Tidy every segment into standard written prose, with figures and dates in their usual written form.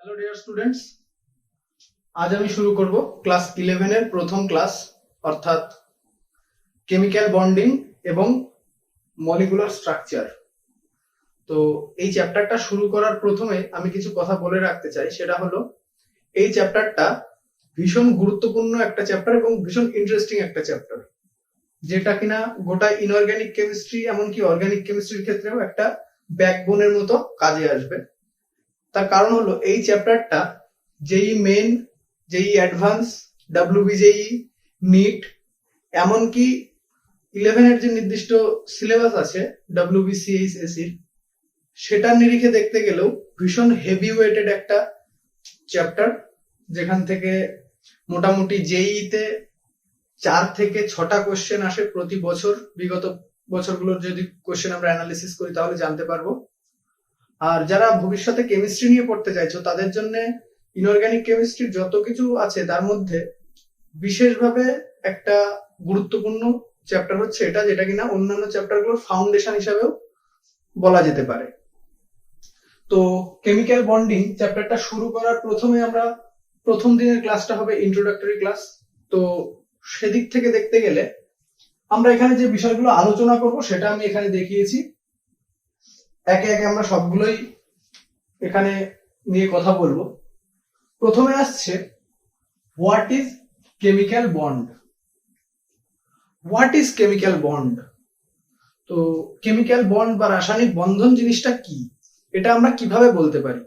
Hello dear students, আজ আমি শুরু করব ক্লাস 11 এর প্রথম ক্লাস, অর্থাৎ কেমিক্যাল বন্ডিং এবং মলিকুলার স্ট্রাকচার। তো এই চ্যাপ্টারটা শুরু করার প্রথমে আমি কিছু কথা বলে রাখতে চাই। সেটা হলো, এই চ্যাপ্টারটা ভীষণ গুরুত্বপূর্ণ একটা চ্যাপ্টার এবং ভীষণ ইন্টারেস্টিং একটা চ্যাপ্টার, যেটা কিনা গোটা ইনঅর্গানিক কেমিস্ট্রি এমনকি অর্গানিক কেমিস্ট্রির ক্ষেত্রেও একটা ব্যাকবোনের মতো কাজে আসবে। তার কারণ হলো, এই চ্যাপ্টারটা JEE Main, JEE advance, WBJEE, NEET, এমনকি 11 এর যে নির্দিষ্ট সিলেবাস আছে ডাব্লিউবিসিএইচএসসি, সেটার নিরিখে দেখতে গেলেও ভীষণ হেভি ওয়েটেড একটা চ্যাপ্টার, যেখান থেকে মোটামুটি জেইতে 4 থেকে 6টা কোশ্চেন আসে প্রতি বছর। বিগত বছরগুলোর যদি কোশ্চেন আমরা অ্যানালিসিস করি তাহলে জানতে পারবো। আর যারা ভবিষ্যতে কেমিস্ট্রি নিয়ে পড়তে চাইছো, তাদের জন্য ইনঅর্গানিক কেমিস্ট্রির যত কিছু আছে তার মধ্যে বিশেষভাবে একটা গুরুত্বপূর্ণ চ্যাপ্টার হচ্ছে এটা, যেটা কিনা অন্যান্য চ্যাপ্টারগুলোর ফাউন্ডেশন হিসাবেও বলা যেতে পারে। তো কেমিক্যাল বন্ডিং চ্যাপ্টারটা শুরু করার প্রথমে আমরা প্রথম দিনের ক্লাসটা হবে ইন্ট্রোডাক্টরি ক্লাস। তো সেদিক থেকে দেখতে গেলে আমরা এখানে যে বিষয়গুলো আলোচনা করব সেটা আমি এখানে দেখিয়েছি। একে একে আমরা সবগুলোই এখানে নিয়ে কথা বলবো। প্রথমে আসছে what is chemical bond. What is chemical bond? তো কেমিক্যাল বন্ড বা রাসায়নিক বন্ধন জিনিসটা কি, এটা আমরা কিভাবে বলতে পারি?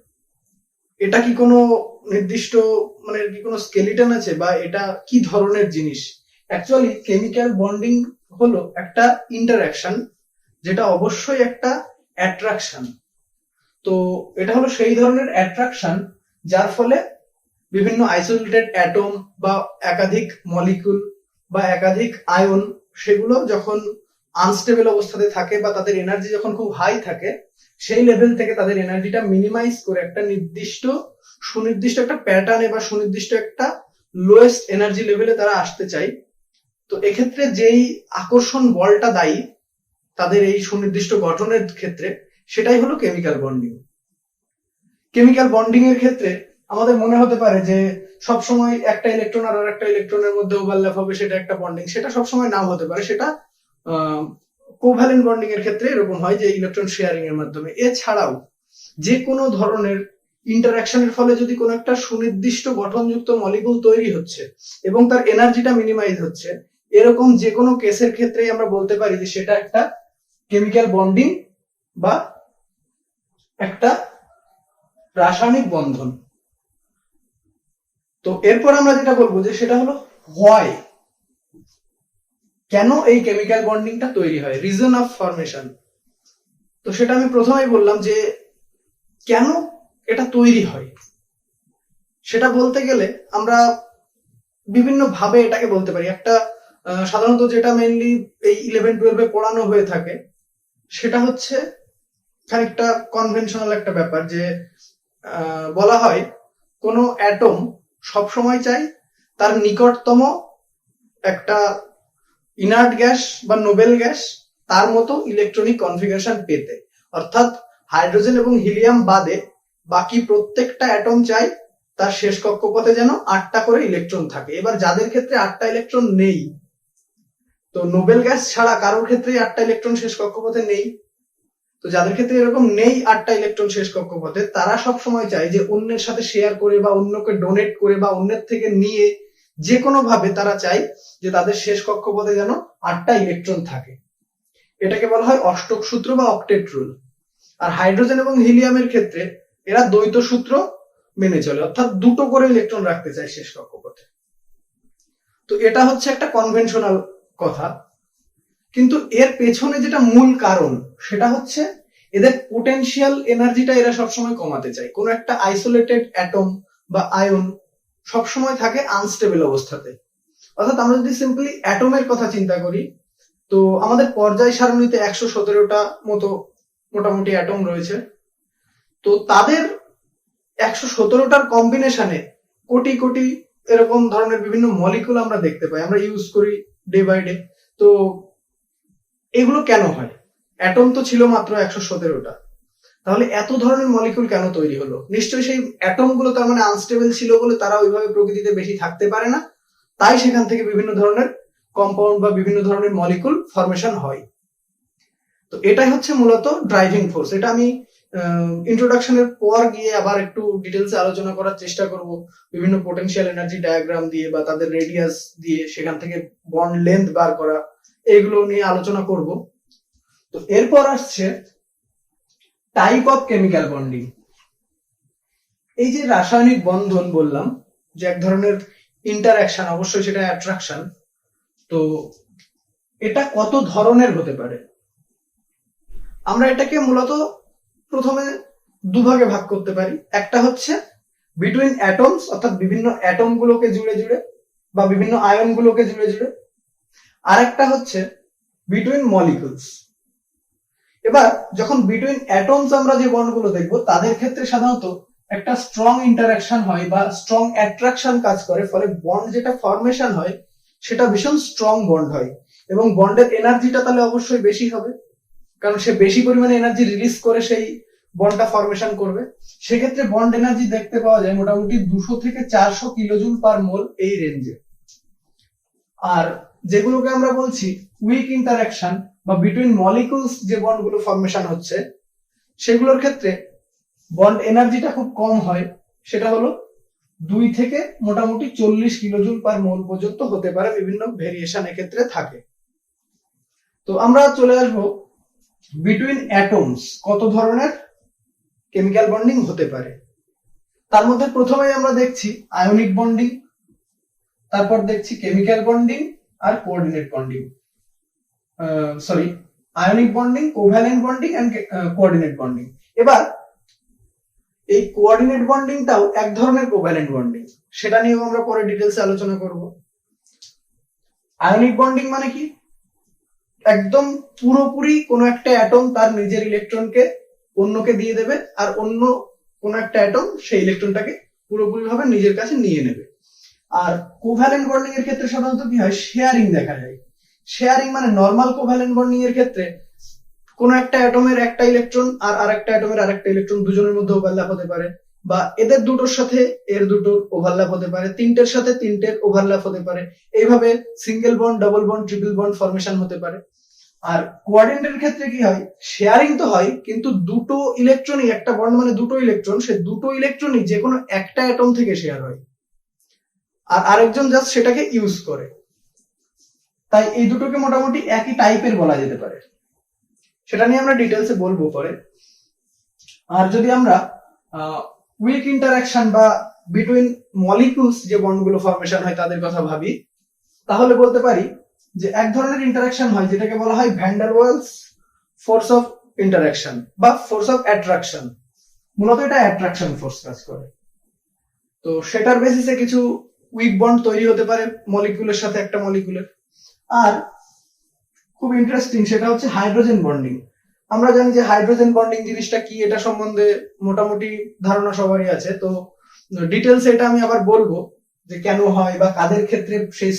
এটা কি কোনো নির্দিষ্ট কি কোনো স্কেলিটন আছে, বা এটা কি ধরনের জিনিস? অ্যাকচুয়ালি কেমিক্যাল বন্ডিং হলো একটা ইন্টারঅ্যাকশন, যেটা অবশ্যই একটা অ্যাট্রাকশন। তো এটা হলো সেই ধরনের অ্যাট্রাকশন যার ফলে বিভিন্ন আইসোলেটেড অ্যাটম বা একাধিক মলিকুল বা একাধিক আয়ন, সেগুলো যখন আনস্টেবল অবস্থাতে থাকে বা তাদের এনার্জি যখন খুব হাই থাকে, সেই লেভেল থেকে তাদের এনার্জিটা মিনিমাইজ করে একটা সুনির্দিষ্ট একটা প্যাটার্নে বা সুনির্দিষ্ট একটা লোয়েস্ট এনার্জি লেভেলে তারা আসতে চায়। তো এক্ষেত্রে যেই আকর্ষণ বলটা দায়ী তাদের এই সুনির্দিষ্ট গঠনের ক্ষেত্রে, সেটাই হলো কেমিক্যাল বন্ডিং। কেমিক্যাল বন্ডিং এর ক্ষেত্রে আমাদের মনে হতে পারে যে সবসময় একটা ইলেকট্রন আর একটা ইলেকট্রনের মধ্যে ওভারল্যাপ হবে, সেটা একটা বন্ডিং। সেটা সবসময় নাও হতে পারে। সেটা কোভ্যালেন্ট বন্ডিং এর ক্ষেত্রে এরকম হয়, যে ইলেকট্রন শেয়ারিং এর মাধ্যমে। এছাড়াও যে কোনো ধরনের ইন্টারঅ্যাকশনের ফলে যদি কোনো একটা সুনির্দিষ্ট গঠনযুক্ত মলিকুল তৈরি হচ্ছে এবং তার এনার্জিটা মিনিমাইজ হচ্ছে, এরকম যে কোনো কেসের ক্ষেত্রেই আমরা বলতে পারি যে সেটা একটা কেমিক্যাল বন্ডিং বা একটা রাসায়নিক বন্ধন। তো এরপর আমরা যেটা বলবো যে সেটা হলো হোয়াই, কেন এই কেমিক্যাল বন্ডিংটা তৈরি হয়, রিজন অফ ফরমেশন। তো সেটা আমি প্রথমেই বললাম যে কেন এটা তৈরি হয়। সেটা বলতে গেলে আমরা বিভিন্ন ভাবে এটাকে বলতে পারি। একটা সাধারণত যেটা মেইনলি এই 11-12 পড়ানো হয়ে থাকে, সেটা হচ্ছে খানিকটা কনভেনশনাল একটা ব্যাপার, যে বলা হয় কোনো অ্যাটম সবসময় চাই তার নিকটতম একটা ইনার্ট গ্যাস বা নোবেল গ্যাস তার মতো ইলেকট্রনিক কনফিগারেশন পেতে। অর্থাৎ হাইড্রোজেন এবং হিলিয়াম বাদে বাকি প্রত্যেকটা অ্যাটম চাই তার শেষ কক্ষপথে যেন 8টা করে ইলেকট্রন থাকে। এবার যাদের ক্ষেত্রে 8টা ইলেকট্রন নেই, তো নোবেল গ্যাস ছাড়া কারোর ক্ষেত্রেই 8টা ইলেকট্রন শেষ কক্ষপথে নেই, তো যাদের ক্ষেত্রে এরকম নেই 8টা ইলেকট্রন শেষ কক্ষপথে, তারা সব সময় চায় যে অন্যের সাথে শেয়ার করে বা অন্যকে ডোনেট করে বা অন্যের থেকে নিয়ে যে কোনো ভাবে তারা চায় যে তাদের শেষ কক্ষপথে যেন 8টা ইলেকট্রন থাকে। এটাকে বলা হয় অষ্টক সূত্র বা অক্টেট রুল। আর হাইড্রোজেন এবং হিলিয়ামের ক্ষেত্রে এরা দ্বৈত সূত্র মেনে চলে, অর্থাৎ 2টো করে ইলেকট্রন রাখতে চায় শেষ কক্ষপথে। তো এটা হচ্ছে একটা কনভেনশনাল কথা, কিন্তু এর পেছনে যেটা মূল কারণ সেটা হচ্ছে এদের পোটেনশিয়াল এনার্জিটা এরা সবসময় কমাতে চায়। কোনো একটা আইসোলেটেড অ্যাটম বা আয়ন সবসময় থাকে আনস্টেবল অবস্থাতে। অর্থাৎ আমরা যদি সিম্পলি অ্যাটমের কথা চিন্তা করি, তো আমাদের পর্যায় সারণীতে 117টা মতো মোটামুটি অ্যাটম রয়েছে। তো তাদের 117টার কম্বিনেশনে কোটি কোটি এরকম ধরনের বিভিন্ন মলিকুল আমরা দেখতে পাই, আমরা ইউজ করি ডে বাই ডে। তো এগুলো কেন হয়? অ্যাটম তো ছিল মাত্র 117টা। তাহলে এত ধরনের মলিকুল কেন তৈরি হলো? নিশ্চয়ই সেই অ্যাটম গুলো তার মানে আনস্টেবল ছিল বলে তারা ওইভাবে প্রকৃতিতে বেশি থাকতে পারে না, তাই সেখান থেকে বিভিন্ন ধরনের কম্পাউন্ড বা বিভিন্ন ধরনের মলিকুল ফরমেশন হয়। তো এটাই হচ্ছে মূলত ড্রাইভিং ফোর্স। এটা আমি ইন্ট্রোডাকশনের পর গিয়ে আবার একটু ডিটেলসে আলোচনা করার চেষ্টা করব, বিভিন্ন পোটেনশিয়াল এনার্জি ডায়াগ্রাম দিয়ে বা তাদের রেডিয়াস দিয়ে সেখান থেকে বন্ড লেন্থ বার করা, এগুলো নিয়ে আলোচনা করব। তো এরপর আসছে টাইপ অফ কেমিক্যাল বন্ডিং। এই যে রাসায়নিক বন্ধন বললাম যে এক ধরনের ইন্টারঅ্যাকশন, অবশ্যই সেটা অ্যাট্রাকশন, তো এটা কত ধরনের হতে পারে? আমরা এটাকে মূলত প্রথমে দুভাগে ভাগ করতে পারি। একটা হচ্ছে বিটুইন অ্যাটমস, অর্থাৎ বিভিন্ন অ্যাটম গুলোকে জুড়ে জুড়ে বা বিভিন্ন আয়ন গুলোকে জুড়ে জুড়ে, আর একটা হচ্ছে বিটুইন মলিকুলস। এবার যখন বিটুইন অ্যাটমস আমরা যে বন্ডগুলো দেখবো তাদের ক্ষেত্রে সাধারণত একটা স্ট্রং ইন্টারঅ্যাকশন হয় বা স্ট্রং অ্যাট্রাকশন কাজ করে, ফলে বন্ড যেটা ফরমেশন হয় সেটা ভীষণ স্ট্রং বন্ড হয় এবং বন্ডের এনার্জিটা তাহলে অবশ্যই বেশি হবে, কারণ সে বেশি পরিমাণে এনার্জি রিলিজ করে সেই বন্ডটা ফরমেশন করবে। সেক্ষেত্রে বন্ড এনার্জি দেখতে পাওয়া যায় মোটামুটি 200 থেকে 400 কিলোজুল পার মোল, এই রেঞ্জে। আর যেগুলোকে আমরা বলছি উইক ইন্টারঅ্যাকশন বা বিটুইন মলিকুলস যে বন্ডগুলো ফরমেশন হচ্ছে, সেগুলোর ক্ষেত্রে বন্ড এনার্জিটা খুব কম হয়, সেটা হলো 2 থেকে মোটামুটি 40 কিলোজুল পার মোল পর্যন্ত হতে পারে, বিভিন্ন ভেরিয়েশন এক্ষেত্রে থাকে। তো আমরা চলে আসবো বিটুইন অ্যাটমস কত ধরনের কেমিক্যাল বন্ডিং হতে পারে। তার মধ্যে প্রথমেই আমরা দেখছি আয়নিক বন্ডিং, তারপর দেখছি কেমিক্যাল বন্ডিং আর coordinate bonding, ionic bonding, covalent bonding and coordinate bonding. এবার এই কোঅর্ডিনেট বন্ডিংটাও এক ধরনের কোভ্যালেন্ট বন্ডিং, সেটা নিয়েও আমরা পরে ডিটেলসে আলোচনা করব। আয়নিক বন্ডিং মানে কি? একদম পুরোপুরি কোনো একটা অ্যাটম তার নিজের ইলেকট্রনকে অন্যকে দিয়ে দেবে, আর অন্য কোনো একটা অ্যাটম সেই ইলেকট্রনটাকে পুরোপুরি ভাবে নিজের কাছে নিয়ে নেবে। আর কোভ্যালেন্ট বন্ডিং এর ক্ষেত্রে সাধারণত কি হয়, শেয়ারিং দেখা যায়। শেয়ারিং মানে নর্মাল কোভ্যালেন্ট বন্ডিং এর ক্ষেত্রে কোনো একটা অ্যাটমের একটা ইলেকট্রন আর আরেকটা অ্যাটমের আরেকটা ইলেকট্রন দুজনের মধ্যে ওভারল্যাপ হতে পারে, বা এদের দুটোর সাথে এর দুটোর ওভারল্যাপ হতে পারে, তিনটের সাথে তিনটের ওভারল্যাপ হতে পারে, এইভাবে single bond, double bond, triple bond formation হতে পারে। আর কোঅর্ডিনেটের ক্ষেত্রে কি হয়, শেয়ারিং তো হয় কিন্তু দুটো ইলেকট্রনই, একটা বন্ড মানে দুটো ইলেকট্রন, সে দুটো ইলেকট্রনই যে কোনো একটা অ্যাটম থেকে শেয়ার হয় আর আরেকজন জাস্ট সেটাকে ইউজ করে। তাই এই দুটোকে মোটামুটি একই টাইপের বলা যেতে পারে, সেটা নিয়ে আমরা ডিটেলসে বলবো পরে। আর যদি আমরা উইক ইন্টারঅ্যাকশন বা বিটুইন মলিকুলস যে বন্ডগুলো ফরমেশন হয় তাদের কথা ভাবি, তাহলে বলতে পারি যে এক ধরনের ইন্টারঅ্যাকশন হয় যেটাকে বলা হয় van der Waals force of interaction বা ফোর্স অফ অ্যাট্রাকশন। মূলত এটা অ্যাট্রাকশন ফোর্স কাজ করে। তো সেটার বেসিসে কিছু উইক বন্ড তৈরি হতে পারে মলিকুলের সাথে একটা মলিকুলের। আর খুব ইন্টারেস্টিং সেটা হচ্ছে হাইড্রোজেন বন্ডিং। আমরা জানি যে হাইড্রোজেন বন্ডিং জিনিসটা কি, এটা সম্বন্ধে মোটামুটি ধারণা সবারই আছে। তো ডিটেলস এটা আমি আবার বলবো যে কেন হয় বা কাদের ক্ষেত্রে সেই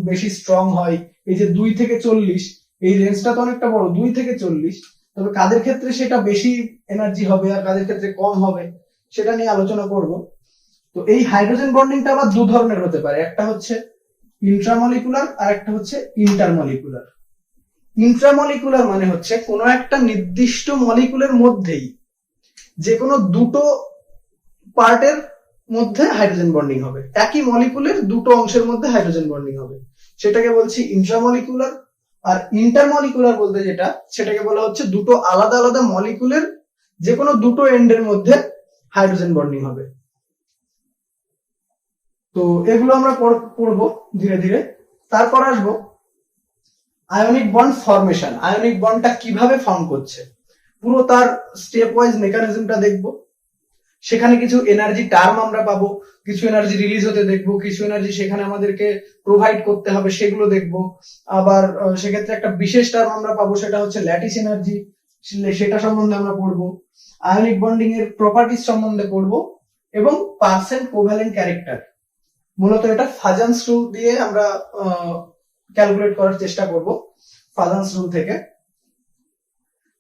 বেশি স্ট্রং হয়। এই যে 2 থেকে 40, এই রেঞ্জটা তো অনেকটা বড়, 2 থেকে 40, তবে কাদের ক্ষেত্রে সেটা বেশি এনার্জি হবে আর কাদের ক্ষেত্রে কম হবে সেটা নিয়ে আলোচনা করব। তো এই হাইড্রোজেন বন্ডিংটা আবার দু ধরনের হতে পারে, একটা হচ্ছে ইন্ট্রামলিকুলার আর একটা হচ্ছে ইন্টারমলিকুলার। ইন্ট্রামলিকুলার মানে হচ্ছে কোনো একটা নির্দিষ্ট মলিকুলের মধ্যেই যে কোনো দুটো পার্টের মধ্যে হাইড্রোজেন বন্ডিং হবে, একই মলিকুলের দুটো অংশের মধ্যে হাইড্রোজেন বন্ডিং হবে, সেটাকে বলছি ইন্ট্রামলিকুলার। আর ইন্টারমলিকুলার বলতে যেটা, সেটাকে বলা হচ্ছে দুটো আলাদা আলাদা মলিকুলের যে কোনো দুটো এন্ডের মধ্যে হাইড্রোজেন বন্ডিং হবে। তো এগুলো আমরা পড়বো ধীরে ধীরে। তারপর আসবো আয়নিক বন্ড ফরমেশন। আয়নিক বন্ডটা কিভাবে ফর্ম করছে পুরো তার স্টেপ ওয়াইজ মেকানিজমটা দেখবো। সেখানে কিছু এনার্জি টার্ম আমরা পাবো, কিছু এনার্জি রিলিজ হতে দেখবো, কিছু এনার্জি সেখানে আমাদেরকে প্রোভাইড করতে হবে সেগুলো দেখবো। আবার সেক্ষেত্রে একটা বিশেষ টার্ম আমরা পাবো, সেটা হচ্ছে ল্যাটিস এনার্জি, সেটা সম্বন্ধে আমরা পড়বো। আয়নিক বন্ডিং এর প্রপার্টিজ সম্বন্ধে পড়বো এবং পার্সেন্ট কোভ্যালেন্ট ক্যারেক্টার। মূলত এটা ফাজান্স রুল দিয়ে আমরা ক্যালকুলেট করার চেষ্টা করব, ফাজান্স রুল থেকে।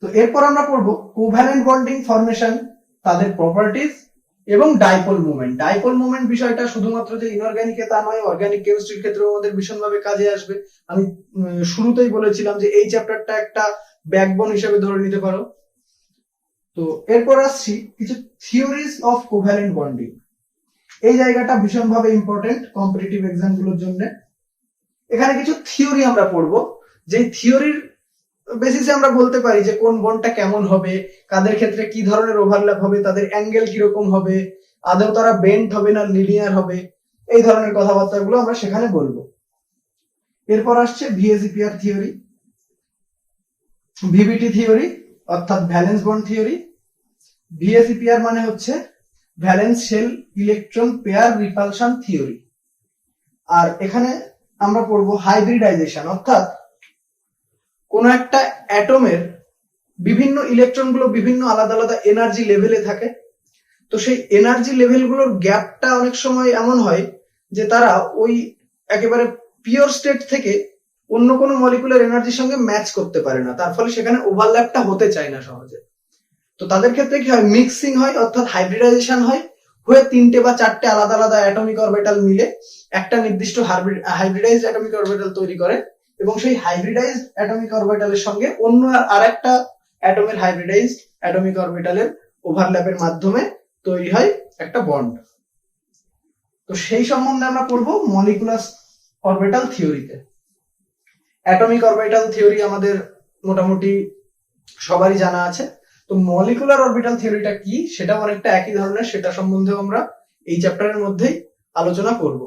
তো তো এরপর আমরা পড়বো কোভ্যালেন্ট বন্ডিং ফরমেশন, তাদের প্রপার্টিজ এবং ডাইপোল মুভমেন্ট। ডাইপোল মুভমেন্ট বিষয়টা শুধুমাত্র যে ইনঅর্গানিকে তা নয়, অর্গানিক কেমিস্ট্রির ক্ষেত্রেও আমাদের ভীষণভাবে কাজে আসবে। আমি শুরুতেই বলেছিলাম যে এই চ্যাপ্টারটা একটা ব্যাকবোন হিসেবে ধরে নিতে পারো। তো এরপর আসছি কিছু থিওরিজ অফ কোভ্যালেন্ট বন্ডিং। এই জায়গাটা ভীষণভাবে ইম্পর্টেন্ট কম্পিটিটিভ এক্সাম গুলোর জন্য। এখানে কিছু থিওরি আমরা পড়বো, যে থিওরির বেসিসে আমরা বলতে পারি যে কোন বন্ডটা কেমন হবে, কাদের ক্ষেত্রে কি ধরনের ওভারল্যাপ হবে, তাদের অ্যাঙ্গেল কিরকম হবে, আদৌ তারা বেন্ড হবে না লিনিয়ার হবে, এই ধরনের কথাবার্তাগুলো আমরা সেখানে বলবো। এরপর আসছে ভিএসইপিআর থিওরি, ভিবিটি থিওরি অর্থাৎ ভ্যালেন্স বন্ড থিওরি। ভিএসইপিআর মানে হচ্ছে valence shell electron pair repulsion theory. আর এখানে আমরা পড়বো হাইব্রিডাইজেশন, অর্থাৎ কোন একটা অ্যাটমের বিভিন্ন ইলেকট্রনগুলো বিভিন্ন আলাদা আলাদা এনার্জি লেভেলে থাকে। তো সেই এনার্জি লেভেলগুলোর গ্যাপটা অনেক সময় এমন হয় যে তারা ওই একেবারে পিওর স্টেট থেকে অন্য কোনো মলিকুলার এনার্জির সঙ্গে ম্যাচ করতে পারে না, তার ফলে সেখানে ওভারল্যাপটা হতে চায় না সহজে। তো তাদের ক্ষেত্রে কি হয়, মিক্সিং হয় অর্থাৎ হাইব্রিডাইজেশন হয়, হয়ে 3টে বা 4টে আলাদা আলাদা অ্যাটমিক অরবিটাল মিলে একটা নির্দিষ্ট হাইব্রিডাইজড অ্যাটমিক অরবিটাল তৈরি করে, এবং সেই হাইব্রিডাইজড অ্যাটমিক অরবিটালের সঙ্গে অন্য আরেকটা অ্যাটমের হাইব্রিডাইজড অ্যাটমিক অরবিটালের ওভারল্যাপের মাধ্যমে তৈরি হয় একটা বন্ড। তো সেই সম্বন্ধে আমরা পড়বো মলিকুলার অরবিটাল থিওরিতে। অ্যাটমিক অরবিটাল থিওরি আমাদের মোটামুটি সবারই জানা আছে। তো মলিকুলার অরবিটাল থিওরিটা কি সেটা অনেকটা একই ধরনের, সেটা সম্বন্ধেও আমরা এই চ্যাপ্টারের মধ্যেই আলোচনা করব।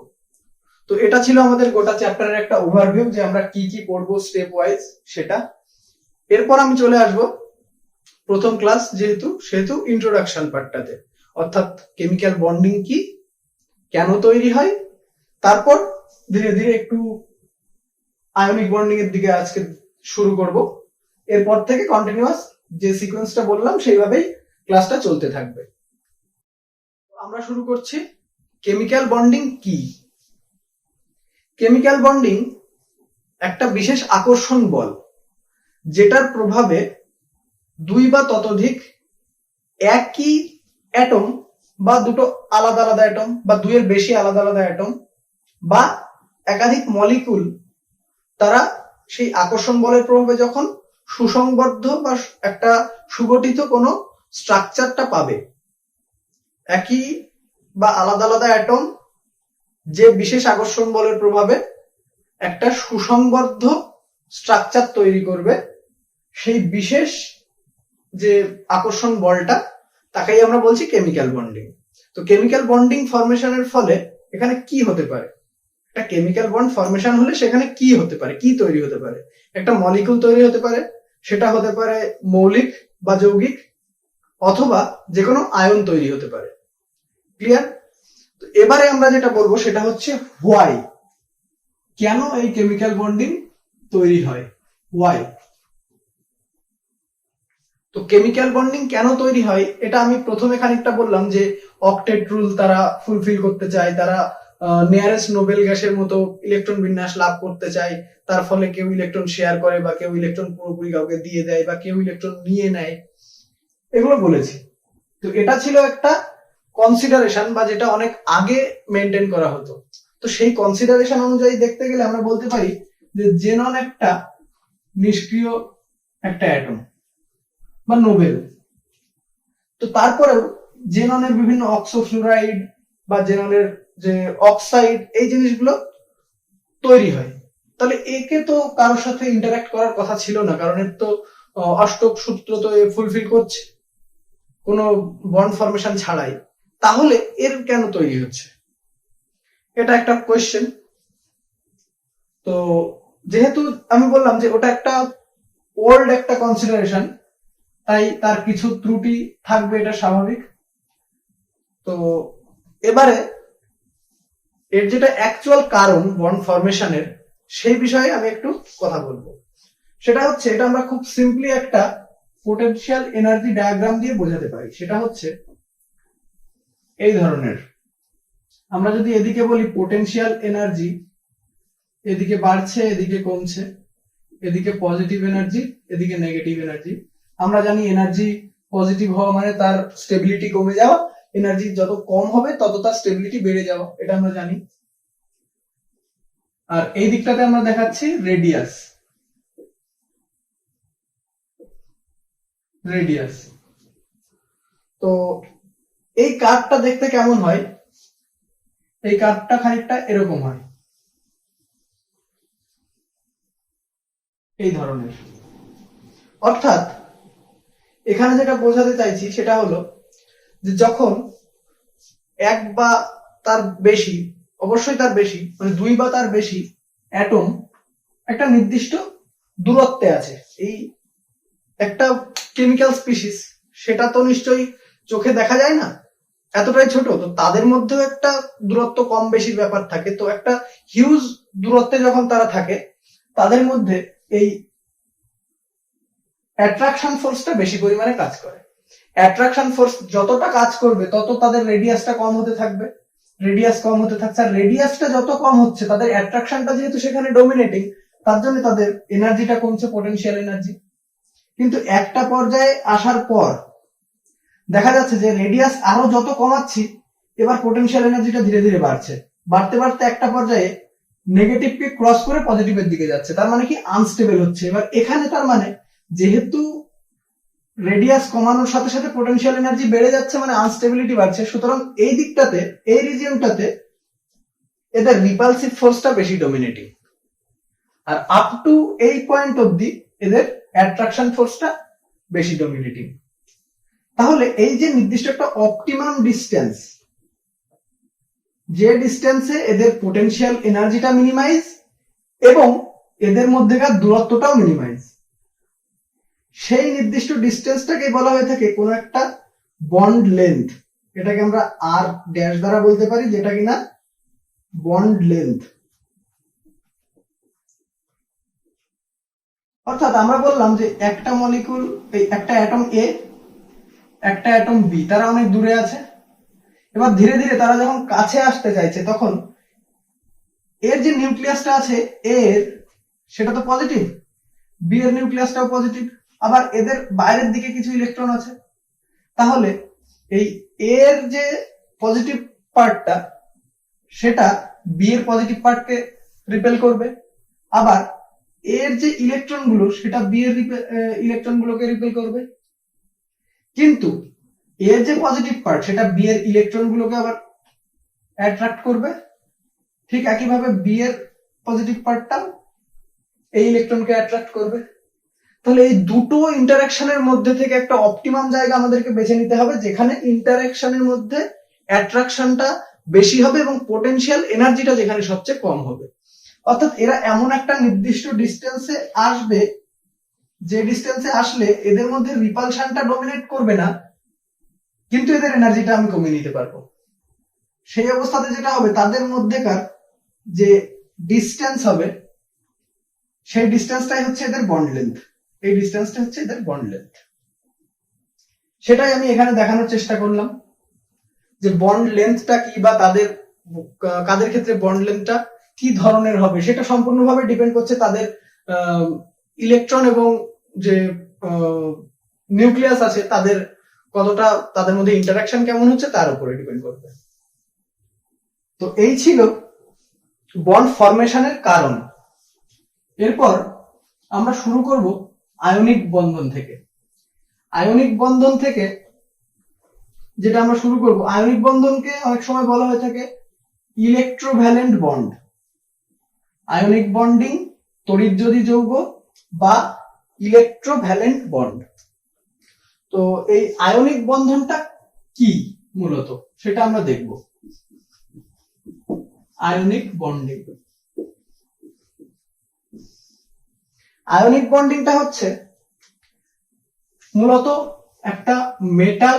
তো এটা ছিল আমাদের গোটা চ্যাপ্টারের একটা ওভারভিউ, যে আমরা কি কি পড়বো স্টেপ ওয়াইজ সেটা। এরপর আমি চলে আসব প্রথম ক্লাস সেহেতু ইন্ট্রোডাকশন পার্টটাতে, অর্থাৎ কেমিক্যাল বন্ডিং কি, কেন তৈরি হয়, তারপর ধীরে ধীরে একটু আয়নিক বন্ডিং এর দিকে আজকে শুরু করব। এরপর থেকে কন্টিনিউয়াস যে সিকোয়েন্সটা বললাম সেইভাবেই ক্লাসটা চলতে থাকবে। আমরা শুরু করছি কেমিক্যাল বন্ডিং কি। কেমিক্যাল বন্ডিং একটা বিশেষ আকর্ষণ বল, যেটার প্রভাবে দুই বা ততোধিক একই অ্যাটম বা দুটো আলাদা আলাদা অ্যাটম বা দুইয়ের বেশি আলাদা আলাদা অ্যাটম বা একাধিক মলিকুল তারা সেই আকর্ষণ বলের প্রভাবে যখন সুসংবদ্ধ বা একটা সুগঠিত কোনো স্ট্রাকচারটা পাবে, একই বা আলাদা আলাদা অ্যাটম যে বিশেষ আকর্ষণ বলের প্রভাবে একটা সুসংবদ্ধ স্ট্রাকচার তৈরি করবে, সেই বিশেষ যে আকর্ষণ বলটা তাকেই আমরা বলছি কেমিক্যাল বন্ডিং। তো কেমিক্যাল বন্ডিং ফরমেশনের ফলে এখানে কি হতে পারে, একটা কেমিক্যাল বন্ড ফরমেশন হলে সেখানে কি হতে পারে, কি তৈরি হতে পারে, একটা মলিকুল তৈরি হতে পারে, সেটা হতে পারে মৌলিক বা যৌগিক, অথবা যে কোনো আয়ন তৈরি হতে পারে। ক্লিয়ার? তো এবারে আমরা যেটা বলবো সেটা হচ্ছে হোয়াই, কেন এই কেমিক্যাল বন্ডিং তৈরি হয়, হোয়াই। তো কেমিক্যাল বন্ডিং কেন তৈরি হয় এটা আমি প্রথমে খানিকটা বললাম, যে অক্টেট রুল তারা ফুলফিল করতে চায়, তারা নিয়ারেস্ট নোবেল গ্যাসের মতো ইলেকট্রন বিন্যাস লাভ করতে চায়, তার ফলে কেউ ইলেকট্রন শেয়ার করে বা কেউ ইলেকট্রন পুরোপুরি কাউকে দিয়ে দেয় বা কেউ ইলেকট্রন নিয়ে নেয়, এগুলো বলেছি। তো এটা ছিল একটা কনসিডারেশন বা যেটা অনেক আগে মেনটেন করা হতো। তো সেই কনসিডারেশন অনুযায়ী দেখতে গেলে আমরা বলতে পারি যে জেনন একটা নিষ্ক্রিয় একটা অ্যাটম বা নোবেল। তো তারপরেও জেননের বিভিন্ন অক্সোফ্লুরাইড বা জেননের যে অক্সাইড এই জিনিসগুলো তৈরি হয়। তাহলে একে তো কারোর সাথে ইন্টারঅ্যাক্ট করার কথা ছিল না, কারণ এর তো অষ্টক সূত্র তো ফুলফিল করছে কোনো বন্ড ফরমেশন ছাড়াই, তাহলে এর কেন তৈরি হচ্ছে, এটা একটা কোয়েশ্চেন। তো যেহেতু আমি বললাম যে ওটা একটা ওল্ড একটা কনসিডারেশন, তাই তার কিছু ত্রুটি থাকবে, এটা স্বাভাবিক। তো এবারে এর যেটা অ্যাকচুয়াল কারণ বন্ড ফরমেশনের, সেই বিষয়ে আমি একটু কথা বলবো। সেটা হচ্ছে, এটা আমরা খুব সিম্পলি একটা পোটেনশিয়াল এনার্জি ডায়াগ্রাম দিয়ে বোঝাতে পারি। সেটা হচ্ছে এই ধরনের, আমরা যদি এদিকে বলি পোটেনশিয়াল এনার্জি, এদিকে বাড়ছে এদিকে কমছে, এদিকে পজিটিভ এনার্জি এদিকে নেগেটিভ এনার্জি, আমরা জানি এনার্জি পজিটিভ হওয়া মানে তার স্টেবিলিটি কমে যাওয়া, এনার্জি যত কম হবে তত তার স্টেবিলিটি বেড়ে যাওয়া, এটা আমরা জানি। আর এই দিকটাতে আমরা দেখাচ্ছি রেডিয়াস। তো এই কার্ভটা দেখতে কেমন হয়? এই কার্ভটা খানিকটা এরকম হয়, এই ধরনের। অর্থাৎ এখানে যেটা বোঝাতে চাইছি সেটা হলো যে যখন এক বা তার বেশি, অবশ্যই তার বেশি, মানে দুই বা তার বেশি অ্যাটম একটা নির্দিষ্ট দূরত্বে আছে, এই একটা কেমিক্যাল স্পিসিস, সেটা তো নিশ্চয়ই চোখে দেখা যায় না, এতটাই ছোট, তো তাদের মধ্যেও একটা দূরত্ব কম বেশির ব্যাপার থাকে। তো একটা হিউজ দূরত্বে যখন তারা থাকে, তাদের মধ্যে এই অ্যাট্রাকশন ফোর্সটা বেশি পরিমাণে কাজ করে। অ্যাট্রাকশন ফোর্স যতটা কাজ করবে তত তাদের রেডিয়াসটা কম হতে থাকবে, রেডিয়াস কম হতে থাকছে, আর রেডিয়াসটা যত কম হচ্ছে, তাদের অ্যাট্রাকশনটা যেহেতু সেখানে ডোমিনেটিং, তার জন্য তাদের এনার্জিটা কমছে, পোটেনশিয়াল এনার্জি। কিন্তু একটা পর্যায়ে আসার পর দেখা যাচ্ছে যে রেডিয়াস আরো যত কমাচ্ছি, এবার পোটেনশিয়াল এনার্জিটা ধীরে ধীরে বাড়ছে, বাড়তে বাড়তে একটা পর্যায়ে নেগেটিভকে ক্রস করে পজিটিভের দিকে যাচ্ছে, তার মানে কি আনস্টেবল হচ্ছে। এবার এখানে তার মানে যেহেতু রেডিয়াস কমানোর সাথে সাথে পোটেনশিয়াল এনার্জি বেড়ে যাচ্ছে, মানে আনস্টেবিলিটি বাড়ছে, সুতরাং এই দিকটাতে, এই রিজিয়নটাতে এদের রিপালসিভ ফোর্সটা বেশি ডমিনেটিং, আর আপ টু এই পয়েন্ট অবধি এদের অ্যাট্রাকশন ফোর্সটা বেশি ডমিনেটিং। তাহলে এই যে নির্দিষ্ট একটা অপটিমাম ডিস্টেন্স, যে ডিস্টেন্সে এদের পোটেনশিয়াল এনার্জিটা মিনিমাইজ এবং এদের মধ্যেকার দূরত্বটাও মিনিমাইজ, সেই নির্দিষ্ট ডিস্টেন্সটাকে বলা হয়ে থাকে কোনো একটা বন্ড লেন্থ। এটাকে আমরা আর ড্যাশ দ্বারা বলতে পারি, যেটা কিনা বন্ড লেন্থ। অর্থাৎ আমরা বললাম যে একটা মলিকুল, একটা অ্যাটম এ, একটা অ্যাটম বি, তারা অনেক দূরে আছে। এবার ধীরে ধীরে তারা যখন কাছে আসতে চাইছে, তখন এর যে নিউক্লিয়াসটা আছে এর, সেটা তো পজিটিভ, বি এর নিউক্লিয়াসটাও পজিটিভ, আবার এদের বাইরের দিকে কিছু ইলেকট্রন আছে। তাহলে এই এর যে পজিটিভ পার্টটা, সেটা বি এর পজিটিভ পার্টকে রিপেল করবে, আবার এর যে ইলেকট্রন গুলো, সেটা বি এর ইলেকট্রন গুলোকে রিপেল করবে। কিন্তু এর যে পজিটিভ পার্ট, সেটা বি এর ইলেকট্রন গুলোকে আবার অ্যাট্রাক্ট করবে। ঠিক একইভাবে বি এর পজিটিভ পার্টটাও এই ইলেকট্রনকে অ্যাট্রাক্ট করবে। তাহলে এই দুটো ইন্টারঅ্যাকশনের মধ্যে থেকে একটা অপটিমাম জায়গা আমাদেরকে বেছে নিতে হবে, যেখানে ইন্টারঅ্যাকশনের মধ্যে অ্যাট্রাকশনটা বেশি হবে এবং পোটেনশিয়াল এনার্জিটা যেখানে সবচেয়ে কম হবে। অর্থাৎ এরা এমন একটা নির্দিষ্ট ডিস্টেন্সে আসবে, যে ডিস্টেন্সে আসলে এদের মধ্যে রিপালশনটা ডমিনেট করবে না, কিন্তু এদের এনার্জিটা আমি কমিয়ে নিতে পারবো। সেই অবস্থাতে যেটা হবে, তাদের মধ্যেকার যে ডিস্টেন্স হবে, সেই ডিস্টেন্সটাই হচ্ছে এদের বন্ড লেন্থ। এই ডিস্টেন্সটা হচ্ছে এদের বন্ড লেন্থ। সেটাই আমি এখানে দেখানোর চেষ্টা করলাম যে বন্ড লেন্থটা কি, বা তাদের কাদের ক্ষেত্রে বন্ড লেন্থটা কি ধরনের হবে, সেটা সম্পূর্ণভাবে ডিপেন্ড করছে তাদের ইলেকট্রন এবং যে নিউক্লিয়াস আছে, তাদের কতটা, তাদের মধ্যে ইন্টারঅ্যাকশন কেমন হচ্ছে তার উপরে ডিপেন্ড করবে। তো এই ছিল বন্ড ফরমেশনের কারণ। এরপর আমরা শুরু করব আয়নিক বন্ধন থেকে। আয়নিক বন্ধন থেকে যেটা আমরা শুরু করব, আয়নিক বন্ধনকে অনেক সময় বলা হয়ে থাকে ইলেকট্রোভ্যালেন্ট বন্ড, আয়নিক বন্ডিং, তড়িৎযোজী যৌগ বা ইলেকট্রোভ্যালেন্ট বন্ড। তো এই আয়নিক বন্ধনটা কি মূলত, সেটা আমরা দেখব। আয়নিক বন্ডিং, আয়নিক বন্ডিংটা হচ্ছে মূলত একটা মেটাল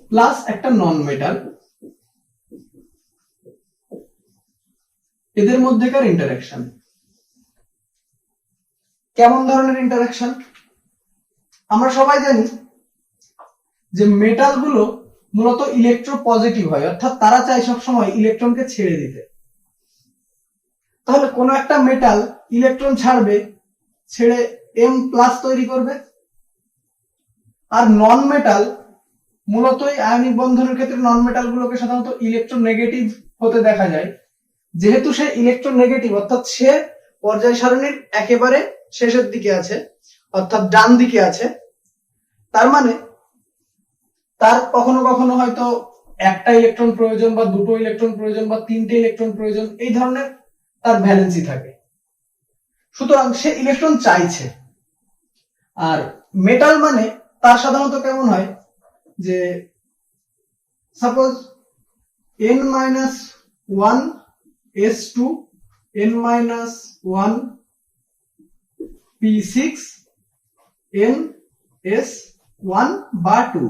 প্লাস একটা নন মেটাল, এদের মধ্যেকার ইন্টারঅ্যাকশন। কেমন ধরনের ইন্টারঅ্যাকশন? আমরা সবাই জানি যে মেটাল গুলো মূলত ইলেকট্রো পজিটিভ হয়, অর্থাৎ তারা চায় সবসময় ইলেকট্রনকে ছেড়ে দিতে। তাহলে কোনো একটা মেটাল ইলেকট্রন ছাড়বে, ছেড়ে M প্লাস তৈরি করবে। আর নন মেটাল মূলত আয়নিক বন্ধনের ক্ষেত্রে নন মেটাল গুলোকে সাধারণত ইলেকট্রোনেগেটিভ হতে দেখা যায়। যেহেতু সে ইলেকট্রোনেগেটিভ অর্থাৎ সে পর্যায় সারণীর একেবারে শেষের দিকে আছে অর্থাৎ ডান দিকে আছে, তার মানে তার কখনো কখনো হয়তো একটা ইলেকট্রন প্রয়োজন বা দুটো ইলেকট্রন প্রয়োজন বা তিনটে ইলেকট্রন প্রয়োজন, এই ধরনের তার ভ্যালেন্সি থাকে। সুতরাং সে ইলেকট্রন চাইছে। আর মেটাল মানে তার সাধারণত কেমন হয় যে suppose n-1 s2 n-1 p6 n s1 বা 2,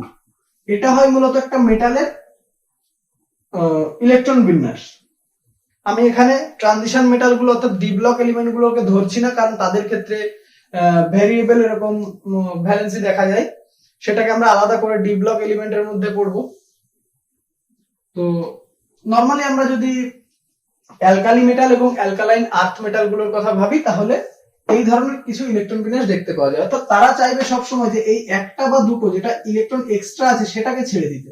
এটা হয় মূলত একটা মেটালের ইলেকট্রন বিন্যাস। আমি এখানে ট্রানজিশন মেটাল গুলো অর্থাৎ ডি ব্লক এলিমেন্ট গুলোকে ধরছি না, কারণ তাদের ক্ষেত্রে ভেরিয়েবল এরকম ভ্যালেন্সি দেখা যায়, সেটাকে আমরা আলাদা করে ডি ব্লক এলিমেন্টের মধ্যে পড়বো। তো নরমালি আমরা যদি অ্যালকালি মেটাল এবং অ্যালকালাইন আর্থ মেটাল গুলোর কথা ভাবি, তাহলে এই ধরনের কিছু ইলেকট্রন বিন্যাস দেখতে পাওয়া যায়। অর্থাৎ তারা চাইবে সবসময় যে এই একটা বা দুটো যেটা ইলেকট্রন এক্সট্রা আছে সেটাকে ছেড়ে দিতে,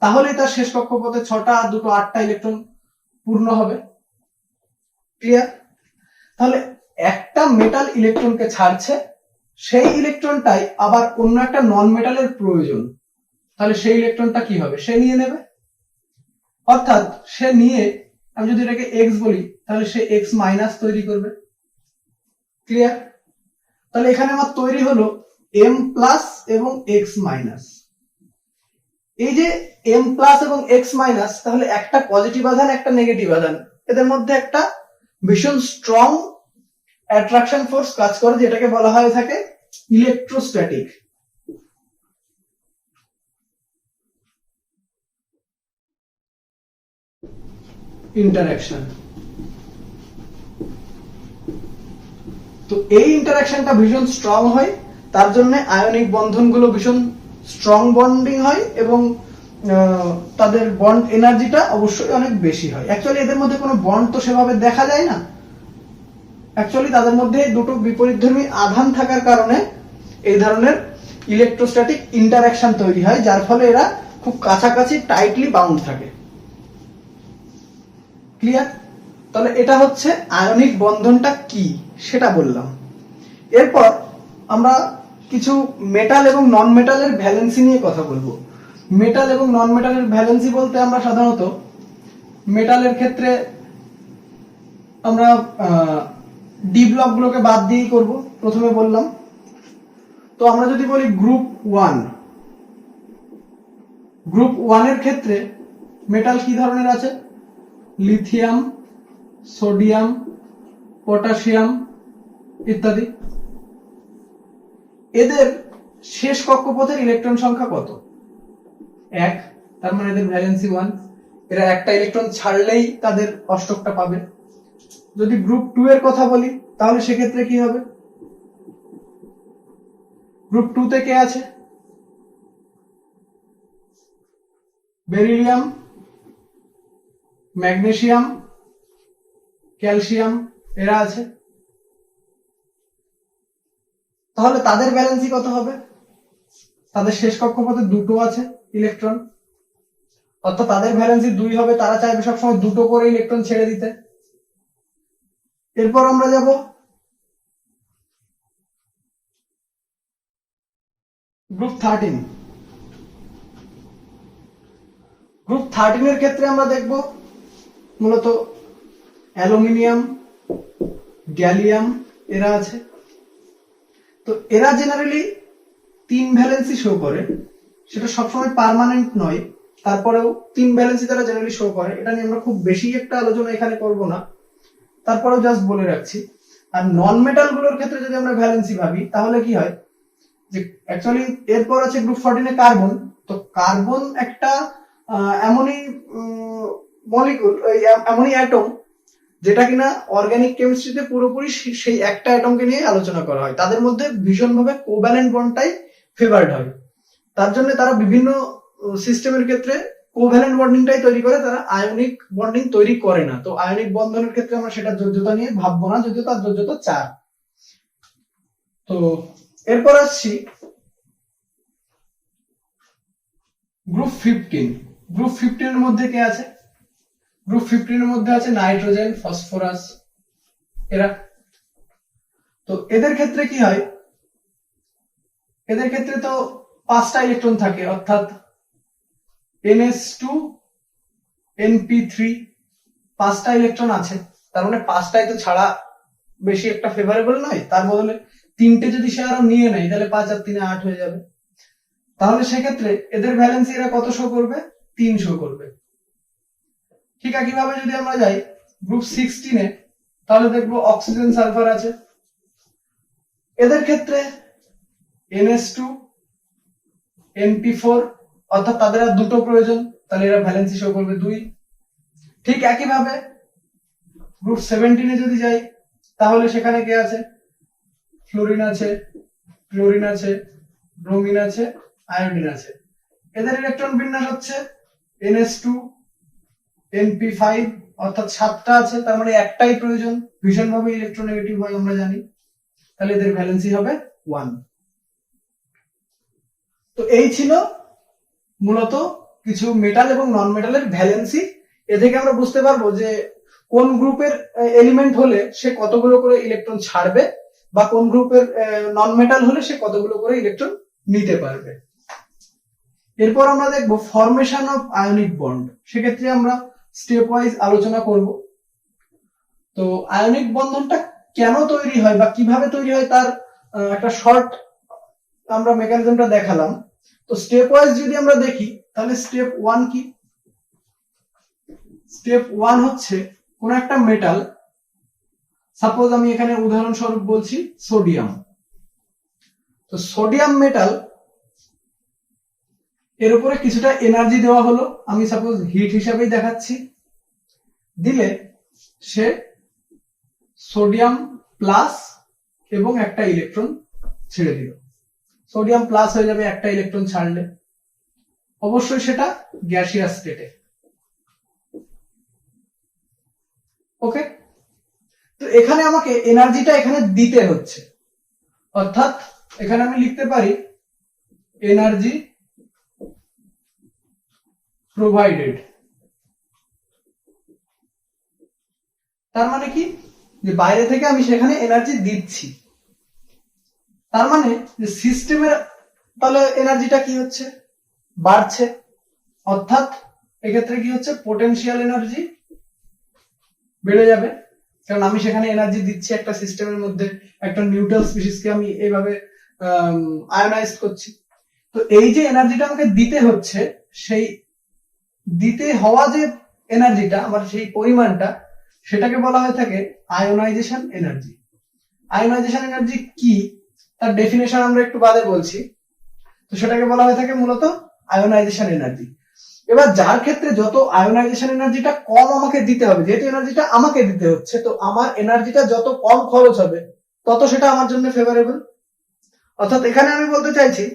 তাহলে তার শেষ কক্ষপথে 6টা আর 2টো 8টা ইলেকট্রন পূর্ণ হবে। ক্লিয়ার? তাহলে একটা মেটাল ইলেকট্রনকে ছাড়ছে, সেই ইলেকট্রনটাই আবার অন্য একটা নন মেটালের প্রয়োজন, তাহলে সেই ইলেকট্রনটা কি হবে? সে নিয়ে নেবে। অর্থাৎ সে নিয়ে, আমি যদি এটাকে এক্স বলি, তাহলে সে এক্স মাইনাস তৈরি করবে। ক্লিয়ার? তাহলে এখানে আমার তৈরি হলো এম প্লাস এবং এক্স মাইনাস। এই যে এম প্লাস এবং এক্স মাইনাস, তাহলে একটা পজিটিভ আধান একটা নেগেটিভ আধান, এদের মধ্যে একটা ভীষণ স্ট্রং অ্যাট্রাকশন ফোর্স কাজ করে, যেটাকে বলা হয় থাকে ইলেকট্রোস্ট্যাটিক ইন্টারঅ্যাকশন। তো এই ইন্টারঅ্যাকশনটা ভীষণ স্ট্রং হয়, তার জন্য আয়নিক বন্ধনগুলো ভীষণ স্ট্রং বন্ডিং হয় এবং তাদের বন্ড এনার্জিটা অবশ্যই অনেক বেশি হয়। অ্যাকচুয়ালি এদের মধ্যে কোনো বন্ড তো সেভাবে দেখা যায় না, অ্যাকচুয়ালি তাদের মধ্যে দুটো বিপরীতধর্মী আধান থাকার কারণে এই ধরনের ইলেকট্রোস্ট্যাটিক ইন্টারঅ্যাকশন তৈরি হয়, যার ফলে এরা খুব কাছাকাছি টাইটলি বাউন্ড থাকে। ক্লিয়ার? তাহলে এটা হচ্ছে আয়নিক বন্ধনটা কি সেটা বললাম। এরপর আমরা কিছু মেটাল এবং নন মেটালের ভ্যালেন্সি নিয়ে কথা বলবো। মেটাল এবং নন মেটালের ভ্যালেন্সি বলতে আমরা সাধারণত মেটালের ক্ষেত্রে আমরা ডি ব্লক গুলোকে বাদ দিয়েই করব, প্রথমে বললাম। তো আমরা যদি বলি গ্রুপ 1, গ্রুপ 1 এর ক্ষেত্রে মেটাল কি ধরনের আছে? লিথিয়াম, সোডিয়াম, পটাশিয়াম ইত্যাদি। এদের শেষ কক্ষপথের ইলেকট্রন সংখ্যা কত? 1, তার মানে এদের ভ্যালেন্সি 1। এরা একটা ইলেকট্রন ছাড়লেই তাদের অষ্টকটা পাবে। যদি গ্রুপ 2 এর কথা বলি, তাহলে সেক্ষেত্রে কি হবে? গ্রুপ 2 তে কে আছে? বেরিলিয়াম, ম্যাগনেসিয়াম, ক্যালসিয়াম এরা আছে। তাহলে তাদের ভ্যালেন্সি কত হবে? তাদের শেষ কক্ষপথে দুটো আছে ইলেকট্রন, অর্থাৎ তাদের ভ্যালেন্সি 2 হবে। তারা চাইবে সবসময় দুটো করে ইলেকট্রন ছেড়ে দিতে। এরপর আমরা যাব গ্রুপ 13। গ্রুপ 13 এর ক্ষেত্রে আমরা দেখব মূলত অ্যালুমিনিয়াম, গ্যালিয়াম এরা আছে। তো এরা জেনারেলি 3 ভ্যালেন্সি শো করে, সেটা সবসময় পার্মানেন্ট নয়, তারপরেও 3 ভ্যালেন্সি তারা জেনারেলি শো করে। এটা নিয়ে আমরা খুব বেশি একটা আলোচনা এখানে করব না, তারপরেও জাস্ট বলে রাখছি। আর নন মেটাল গুলোর ক্ষেত্রে যদি আমরা ভ্যালেন্সি ভাবি, তাহলে কি হয় যে অ্যাকচুয়ালি এরপর আছে গ্রুপ 14 এ কার্বন। তো কার্বন একটা এমনই মলিকুল, এমনই অ্যাটম, যেটা কিনা অর্গানিক কেমিস্ট্রিতে পুরোপুরি সেই একটা অ্যাটমকে নিয়ে আলোচনা করা হয়। তাদের মধ্যে ভীষণভাবে কোভ্যালেন্ট বন্ডটাই ফেভারড হয়, তার জন্য তারা বিভিন্ন সিস্টেমের ক্ষেত্রে কোভ্যালেন্ট বন্ডিংটাই তৈরি করে, তারা আয়নিক বন্ডিং তৈরি করে না। তো আয়নিক বন্ধনের ক্ষেত্রে আমরা সেটা যোজ্যতা নিয়ে ভাববো না, যদিও তার যোজ্যতা 4। তো এরপর আসছি গ্রুপ 15। গ্রুপ 15 এর মধ্যে কে আছে? গ্রুপ 15 এর মধ্যে আছে নাইট্রোজেন, ফসফরাস, এরা। তো এদের ক্ষেত্রে কি হয়? এদের ক্ষেত্রে তো 5টা ইলেকট্রন থাকে, অর্থাৎ NH2 NP3 5টা ইলেকট্রন আছে। তার মানে 5টাই তো ছাড়া বেশি একটা ফেভারেবল নয়, তার বদলে 3টে যদি সে আরো নিয়ে নেয় তাহলে 5 আর 3 8 হয়ে যাবে। তাহলে সেক্ষেত্রে এদের ভ্যালেন্সি এরা কত শো করবে? 3 শো করবে। ঠিক একইভাবে যদি আমরা যাই গ্রুপ 16 এ, তাহলে দেখবো অক্সিজেন, সালফার আছে। এদের ক্ষেত্রে NH2 NP4, অর্থাৎ তাদের আর দুটো প্রয়োজন, তাহলে এরা ভ্যালেন্সি শো করবে 2। ঠিক একইভাবে গ্রুপ 17 এ যদি যাই, তাহলে সেখানে কে আছে? ফ্লোরিন আছে, ক্লোরিন আছে, ব্রোমিন আছে, আয়োডিন আছে। এদের ইলেকট্রন বিন্যাস হচ্ছে NH2 NP5, অর্থাৎ 7টা আছে, তার মানে একটাই প্রয়োজন, ভীষণভাবে ইলেকট্রোনেগেটিভ হয় আমরা জানি, তাহলে এদের ভ্যালেন্সি হবে 1। তো এই ছিল মূলত কিছু মেটাল এবং নন মেটালের ভ্যালেন্সি। এ থেকে আমরা বুঝতে পারবো যে কোন গ্রুপের এলিমেন্ট হলে সে কতগুলো করে ইলেকট্রন ছাড়বে, বা কোন গ্রুপের নন মেটাল হলে সে কতগুলো করে ইলেকট্রন নিতে পারবে। এরপর আমরা দেখবো ফরমেশন অফ আয়নিক বন্ড। সেক্ষেত্রে আমরা স্টেপ ওয়াইজ আলোচনা করব। তো আয়নিক বন্ধনটা কেন তৈরি হয় বা কিভাবে তৈরি হয় তার একটা শর্ট আমরা মেকানিজমটা দেখালাম। তো স্টেপ ওয়াইজ যদি আমরা দেখি, তাহলে স্টেপ 1 কি? স্টেপ 1 হচ্ছে কোন একটা মেটাল, সাপোজ আমি এখানে উদাহরণস্বরূপ বলছি সোডিয়াম। তো সোডিয়াম মেটাল, এর উপরে কিছুটা এনার্জি দেওয়া হলো, আমি সাপোজ হিট হিসাবেই দেখাচ্ছি, দিলে সে সোডিয়াম প্লাস এবং একটা ইলেকট্রন ছেড়ে দিল। সোডিয়াম প্লাস হয়ে যাবে একটা ইলেকট্রন ছাড়লে, অবশ্যই সেটা গ্যাসিয়াস স্টেটে। ওকে, তো এখানে আমাকে এনার্জিটা এখানে দিতে হচ্ছে, অর্থাৎ এখানে আমি লিখতে পারি এনার্জি প্রোভাইডেড। তার মানে কি? যে বাইরে থেকে আমি সেখানে এনার্জি দিচ্ছি, তার মানে যে সিস্টেমের তাহলে এনার্জিটা কি হচ্ছে? বাড়ছে। অর্থাৎ এক্ষেত্রে কি হচ্ছে? পোটেনশিয়াল এনার্জি বেড়ে যাবে, কারণ আমি সেখানে এনার্জি দিচ্ছি একটা সিস্টেমের মধ্যে, একটা নিউট্রাল স্পিসিসকে আমি এইভাবে আয়োনাইজ করছি। তো এই যে এনার্জিটা আমাকে দিতে হচ্ছে, সেই দিতে হওয়া যে এনার্জিটা আমার, সেই পরিমাণটা, সেটাকে বলা হয়ে থাকে আয়োনাইজেশন এনার্জি। আয়োনাইজেশন এনার্জি কি তার ডেফিনেশন আমরা একটু বাদে বলছি। তো সেটাকে বলা হয়ে থাকে মূলত আয়োনাইজেশন এনার্জি। এবার যার ক্ষেত্রে যত আয়োনাইজেশন এনার্জিটা কম আমাকে দিতে হবে, যেহেতু এনার্জিটা আমাকে দিতে হচ্ছে, তো আমার এনার্জিটা যত কম খরচ হবে তত সেটা আমার জন্য ফেভারেবল। অর্থাৎ এখানে আমি বলতে চাইছি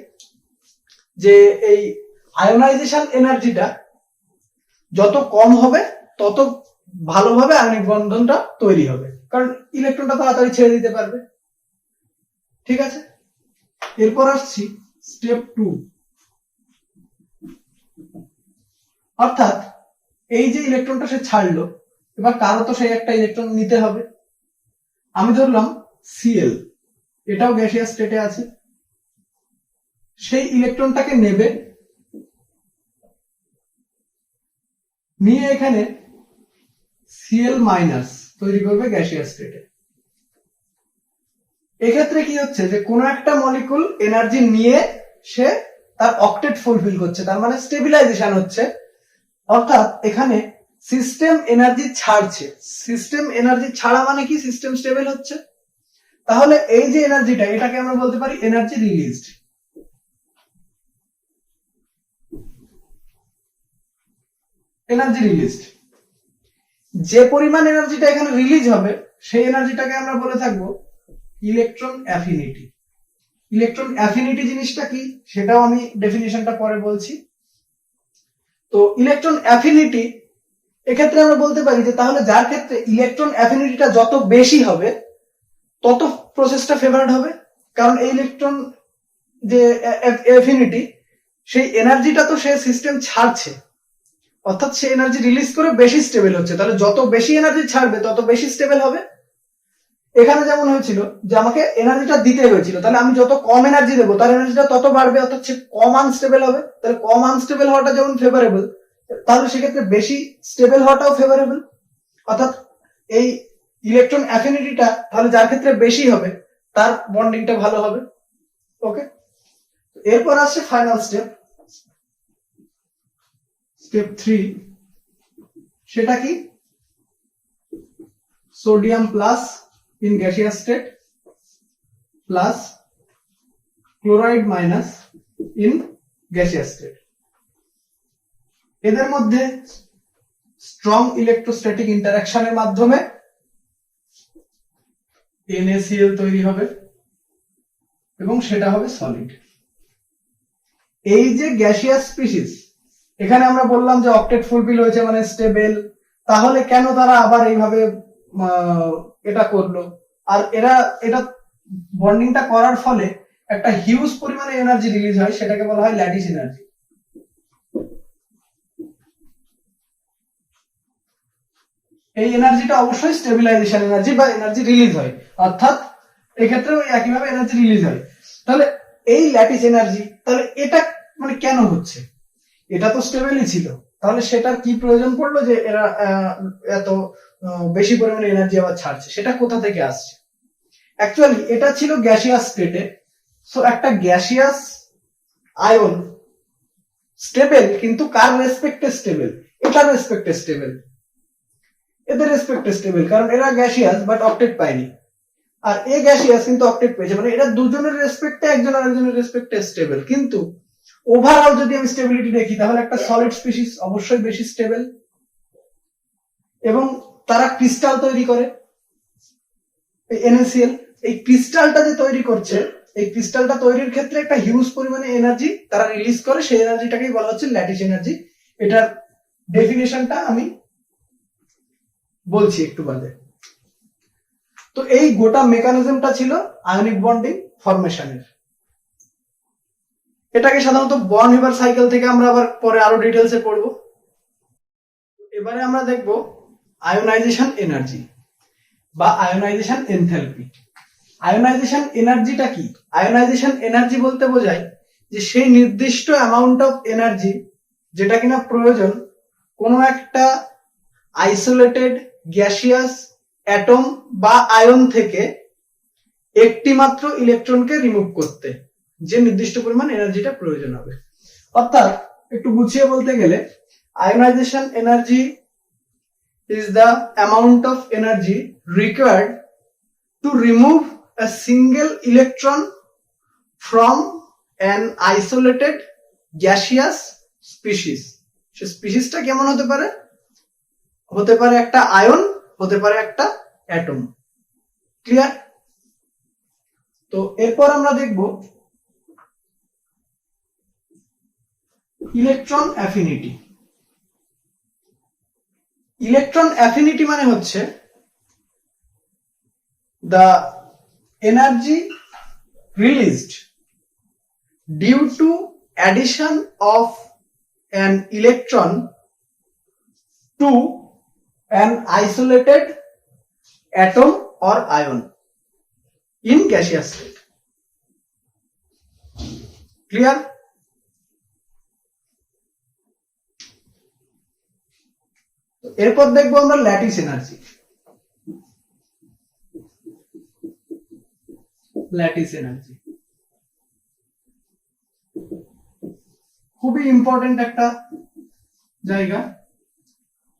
যে এই আয়োনাইজেশন এনার্জিটা যত কম হবে তত ভালোভাবে আয়নিক বন্ধনটা তৈরি হবে, কারণ ইলেকট্রনটা তাড়াতাড়ি ছেড়ে দিতে পারবে। ঠিক আছে, এরপর আসছি স্টেপ 2। অর্থাৎ এই যে ইলেকট্রনটা সে ছাড়লো, এবার কারো তো সেই একটা ইলেকট্রন নিতে হবে। আমি ধরলাম Cl, এটাও গ্যাসিয়াস স্টেটে আছে, সেই ইলেকট্রনটাকে নেবে, নিয়ে এখানে Cl মাইনাস তৈরি করবে গ্যাসিয়াস স্টেটে। এক্ষেত্রে কি হচ্ছে? যে কোনো একটা মলিকুল এনার্জি নিয়ে সে তার অক্টেট ফুলফিল করছে, তার মানে স্টেবিলাইজেশন হচ্ছে। অর্থাৎ এখানে সিস্টেম এনার্জি ছাড়ছে। সিস্টেম এনার্জি ছাড়া মানে কি? সিস্টেম স্টেবল হচ্ছে। তাহলে এই যে এনার্জিটা, এটাকে আমরা বলতে পারি এনার্জি রিলিজড। এনার্জি রিলিজড, যে পরিমাণ এনার্জিটা এখানে রিলিজ হবে সেই এনার্জিটাকে আমরা বলে থাকবো ইলেকট্রন অ্যাফিনিটি। ইলেকট্রন অ্যাফিনিটি জিনিসটা কি সেটাও আমি ডেফিনিশনটা পরে বলছি। তো ইলেকট্রন অ্যাফিনিটি, এক্ষেত্রে আমরা বলতে পারি যে তাহলে যার ক্ষেত্রে ইলেকট্রন অ্যাফিনিটিটা যত বেশি হবে তত প্রসেসটা ফেভারড হবে, কারণ এই ইলেকট্রন যে অ্যাফিনিটি, সেই এনার্জিটা তো সে সিস্টেম ছাড়ছে, অর্থাৎ সে এনার্জি রিলিজ করে বেশি স্টেবল হচ্ছে। তাহলে যত বেশি এনার্জি ছাড়বে তত বেশি স্টেবল হবে। এখানে যেমন হয়েছিল যে আমাকে এনার্জিটা দিতে হয়েছিল, তাহলে আমি যত কম এনার্জি দেবো তার এনার্জিটা তত বাড়বে, অর্থাৎ সে কম আনস্টেবল হবে। তাহলে কম আনস্টেবল হওয়াটা যেমন ফেভারেবল, তাহলে সেক্ষেত্রে বেশি স্টেবল হওয়াটাও ফেভারেবল। অর্থাৎ এই ইলেকট্রন অ্যাফিনিটিটা তাহলে যার ক্ষেত্রে বেশি হবে তার বন্ডিংটা ভালো হবে। ওকে, এরপর আসছে ফাইনাল স্টেপ, স্টেপ 3। সেটা কি? Sodium plus in gaseous state plus chloride minus in gaseous state. এদের মধ্যে স্ট্রং ইলেকট্রোস্ট্যাটিক ইন্টারঅ্যাকশনের মাধ্যমে NaCl তৈরি হবে এবং সেটা হবে সলিড। এই যে গ্যাসিয়াস স্পিসিস, এখানে আমরা বললাম যে অক্টেট ফুলফিল হয়েছে মানে স্টেবল, তাহলে কেন তারা আবার এইভাবে এটা করলো? আর এটা বন্ডিংটা করার ফলে একটা হিউজ পরিমাণে এনার্জি রিলিজ হয়, সেটাকে বলা হয় ল্যাটিস এনার্জি। এই এনার্জিটা অবশ্যই স্টেবিলাইজেশন এনার্জি বা এনার্জি রিলিজ হয়, অর্থাৎ এক্ষেত্রেও একইভাবে এনার্জি রিলিজ হয়। তাহলে এই ল্যাটিস এনার্জি, তাহলে এটা মানে কেন হচ্ছে? এটা তো স্টেবলই ছিল, তাহলে সেটার কি প্রয়োজন পড়লো যে এরা এত বেশি পরিমাণে এনার্জি আবার ছাড়ছে? সেটা কোথা থেকে আসছে? অ্যাকচুয়ালি এটা ছিল গ্যাসিয়াস স্টেটে। সো একটা গ্যাসিয়াস আয়ন স্টেবল, কিন্তু কার রেসপেক্টে স্টেবল? এটার রেসপেক্টে স্টেবল, এদের রেসপেক্টে স্টেবল, কারণ এরা গ্যাসিয়াস বাট অক্টেট পায়নি, আর এ গ্যাসিয়াস কিন্তু অক্টেট পেয়েছে, মানে এরা দুজনের রেসপেক্টে একজন আরেকজনের রেসপেক্টে স্টেবল। কিন্তু ওভারঅল যদি আমি স্টেবিলিটি দেখি, তাহলে একটা সলিড স্পিসিস অবশ্যই বেশি স্টেবল, এবং তারা ক্রিস্টাল তৈরি করে NaCl। এই ক্রিস্টালটা যে তৈরি করছে, এই ক্রিস্টালটা তৈরির ক্ষেত্রে একটা হিউজ পরিমাণে এনার্জি তারা রিলিজ করে, সেই এনার্জিটাকেই বলা হচ্ছে ল্যাটিস এনার্জি। এটার ডেফিনেশনটা আমি বলছি একটু বাদে। তো এই গোটা মেকানিজমটা ছিল আয়নিক বন্ডিং ফরমেশনের। এটাকে সাধারণত বর্ন হেবার সাইকেল থেকে আমরা আবার পরে আরো ডিটেলসে পড়বো। এবারে আমরা দেখব আয়োনাইজেশন এনার্জি বা আয়োনাইজেশন এনথালপি। আয়োনাইজেশন এনার্জিটা কি? আয়োনাইজেশন এনার্জি বলতে বোঝায় যে সেই নির্দিষ্ট অ্যামাউন্ট অফ এনার্জি যেটা কিনা প্রয়োজন কোনো একটা আইসোলেটেড গ্যাসিয়াস অ্যাটম বা আয়ন থেকে একটি মাত্র ইলেকট্রনকে রিমুভ করতে যে নির্দিষ্ট পরিমাণ এনার্জিটা প্রয়োজন হবে। অর্থাৎ একটু গুছিয়ে বলতে গেলে, ionisation energy is the amount of energy required to remove a single electron from an isolated gaseous species. সে স্পিসিসটা কেমন হতে পারে? হতে পারে একটা আয়ন, হতে পারে একটা অ্যাটম। ক্লিয়ার? তো এরপর আমরা দেখব ইলেকট্রন অ্যাফিনিটি। ইলেকট্রন অ্যাফিনিটি মানে হচ্ছে the energy released due to addition of an electron to an isolated atom or ion in gaseous state. Clear? এরপর দেখবো আমরা ল্যাটিস এনার্জি। ল্যাটিস এনার্জি খুবই ইম্পর্টেন্ট একটা জায়গা।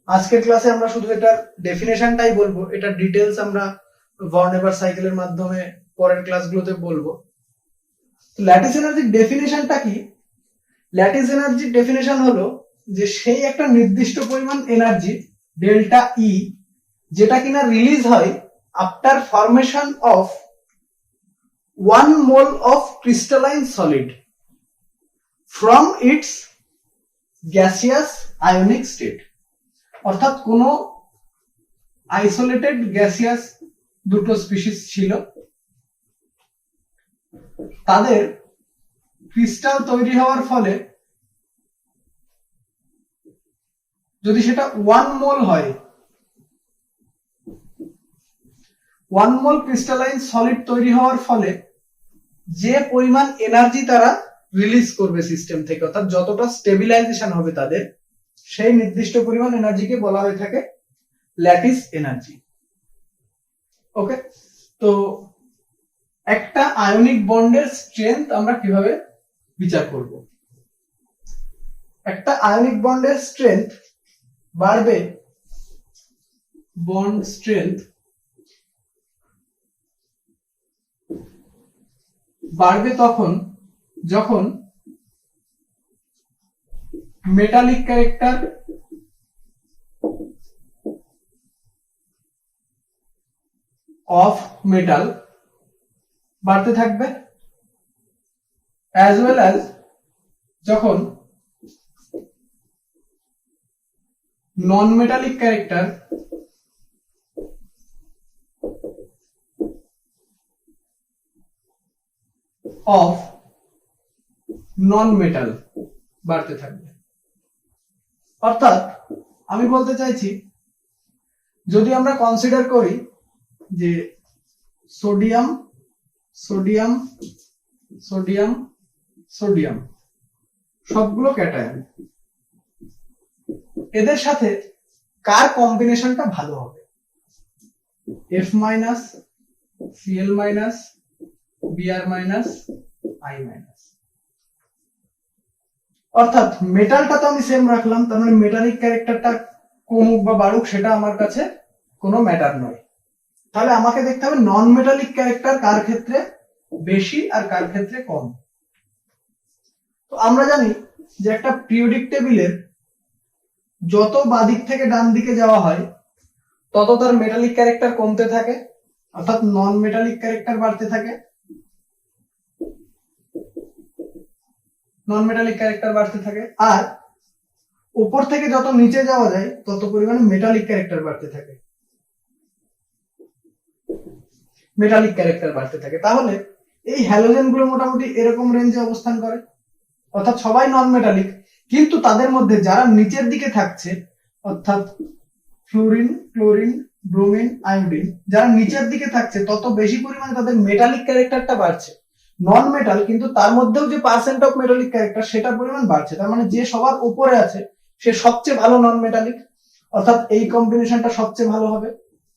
আজকের ক্লাসে আমরা শুধু এটার ডেফিনেশনটাই বলবো, এটার ডিটেলস আমরা ভন নেবার সাইকেলের মাধ্যমে পরের ক্লাসগুলোতে বলবো। ল্যাটিস এনার্জির ডেফিনেশনটা কি? ল্যাটিস এনার্জির ডেফিনেশন হলো যে সেই একটা নির্দিষ্ট পরিমাণ এনার্জি ডেল্টা ই যেটা কিনা রিলিজ হয় after formation of 1 mole of crystalline solid from its gaseous ionic state। অর্থাৎ কোন আইসোলেটেড গ্যাসিয়াস দুটো স্পিসিস ছিল, তাদের ক্রিস্টাল তৈরি হওয়ার ফলে যদি সেটা 1 মোল হয়, 1 মোল ক্রিস্টালাইন সলিড তৈরি হওয়ার ফলে যে পরিমাণ এনার্জি তারা রিলিজ করবে সিস্টেম থেকে, অর্থাৎ যতটা স্টেবিলাইজেশন হবে তাদের, সেই নির্দিষ্ট পরিমাণ এনার্জিকে বলা হয়ে থাকে ল্যাটিস এনার্জি। ওকে, তো একটা আয়নিক বন্ডের স্ট্রেংথ আমরা কিভাবে বিচার করব? একটা আয়নিক বন্ডের স্ট্রেংথ বাড়বে, বন্ড স্ট্রেংথ বাড়বে তখন যখন মেটালিক ক্যারেক্টার অফ মেটাল বাড়তে থাকবে, অ্যাজ ওয়েল অ্যাজ যখন নন metallic character of non metal বাড়তে থাকবে। অর্থাৎ আমি বলতে চাইছি, যদি আমরা কনসিডার করি যে সোডিয়াম সোডিয়াম সোডিয়াম সোডিয়াম সবগুলো ক্যাটায়ন, এদের সাথে কার কম্বিনেশনটা ভালো হবে? F minus, Cl minus, Br minus, I minus. অর্থাৎ মেটালটা তো আমি সেম রাখলাম, তার মানে মেটালিক ক্যারেক্টারটা কমুক বা বাড়ুক সেটা আমার কাছে কোনো ম্যাটার নয়। তাহলে আমাকে দেখতে হবে নন মেটালিক ক্যারেক্টার কার ক্ষেত্রে বেশি আর কার ক্ষেত্রে কম। তো আমরা জানি যে একটা পিরিয়ডিক টেবিলের যত বাদিক থেকে ডান দিকে যাওয়া হয় তত তার মেটালিক ক্যারেক্টার কমতে থাকে, অর্থাৎ নন মেটালিক ক্যারেক্টার বাড়তে থাকে, নন মেটালিক ক্যারেক্টার বাড়তে থাকে। আর উপর থেকে যত নিচে যাওয়া যায় তত পরিমাণে মেটালিক ক্যারেক্টার বাড়তে থাকে, মেটালিক ক্যারেক্টার বাড়তে থাকে। তাহলে এই হ্যালোজেন গুলো মোটামুটি এরকম রেঞ্জে অবস্থান করে, অর্থাৎ সবাই নন মেটালিক, কিন্তু তাদের মধ্যে যারা নিচের দিকে থাকছে, অর্থাৎ ফ্লোরিন, ক্লোরিন, ব্রোমিন, আয়োডিন, যারা নিচের দিকে থাকছে তত বেশি পরিমাণে তাদের মেটালিক ক্যারেক্টারটা বাড়ছে। নন মেটাল কিন্তু তার মধ্যেও যে পার্সেন্ট অফ মেটালিক ক্যারেক্টার সেটার পরিমাণ বাড়ছে, তার মানে যে সবার উপরে আছে সে সবচেয়ে ভালো নন মেটালিক, অর্থাৎ এই কম্বিনেশনটা সবচেয়ে ভালো হবে।